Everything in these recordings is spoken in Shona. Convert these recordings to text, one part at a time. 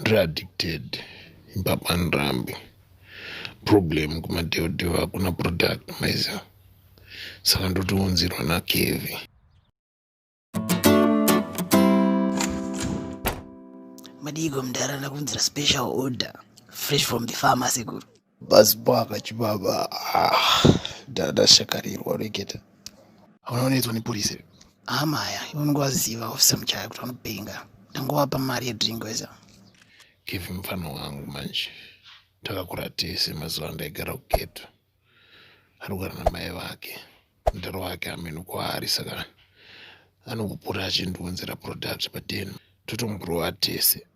Addicted impapani rambi problem kumadheodheo hakuna product maiza saka ndotounzirwa nakevi. Madigo mdara nakunzira special order fresh from the pharmacy guru. Basi paka chibaba dada shakarirwa reketa unaonezwa ni polisi Amaya unongwaziva ofisa mchaya kuti vanopenga ndangowapa mari yedringo weza kevi mfano wangu manje takakura tese mazuva ndaigara kugeto arikugara namai vake mutaro wake ameno kwaari saka anongopota achindiunzira product pateni totomburowa tese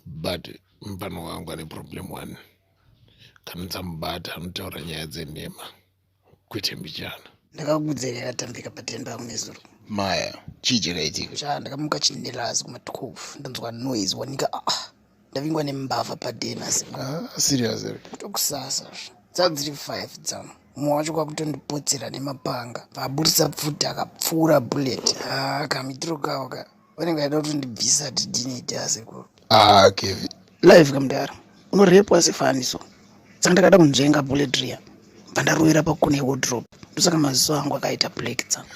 but mfano wangu ane problem one kana ndzamubata anotaura nyaya dzenhema kwete mbichana. ndakakuudzai yakatambika pateni pangu nezuro Maya chii chakaitika? cha ndakamuka chinelazi kuma12 ndanzwa noise wanika ndavingwa nembavha padenasi Serious tokusasa dzadziri 5 dzano mumwe wacho kwakutondipotsera nemapanga vaburisa pfuti akapfuura bullet kamitiro kawo ka vanenge vaida kutondibvisa tidiniti asekuru Kevi live kamudara unorepwa sefaniso saka ndakada kunzvenga bullet riya pandarovera pakune wardrobe ndosaka maziso angu akaita black dzano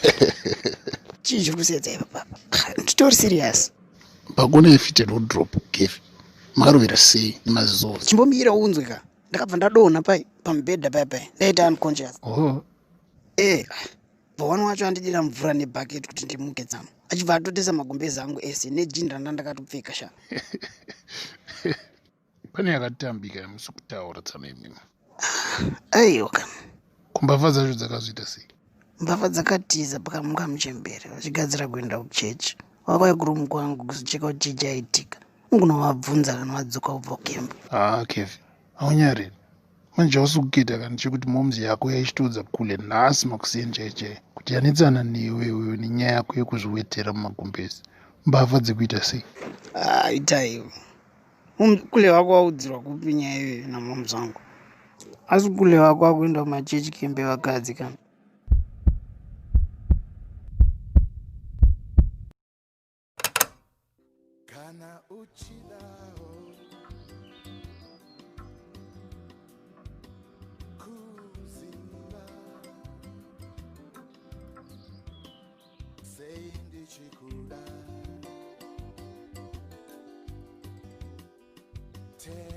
chii chiri kusedza ipa papa nditori serious pakune ifitted wardrobe Kevi makarovera sei nemaziso chimbomira unzwe ka ndakabva ndadonha pamubhedha pai ndaita unconscious bhawani wacho andidira mvura nebhaketi kuti ndimuke dzamo achibva atotesa magumbezi angu ese nejini randa ndakatopfeka sha pane yakatambika yamusi kutaura tsana imimi aiyoka kumbavha dzacho dzakazoita sei? mbavha dzakatiza pakamuka muchembere vachigadzira kuenda kuchechi wakauya kurumu kwangu kuzocheka kuti chechi aitika ungunovabvunza kana vadzoka kubva kukemba Kevi aunyareri manje ausukuketa kana chekuti momzi yako yaichitodza kule nhasi makuseni chaichai kuti yanetsana newewewe nenyaya yako yekuzviwetera mumagumbezi mbavha dzekuita sei? itaiwo kule wako waudzirwa kupi nyaya iyoyo namomzi wangu asi kule wako wakuenda kumachechi kembe vakadzi kana kana uchidao kuzinga seindi chikuda te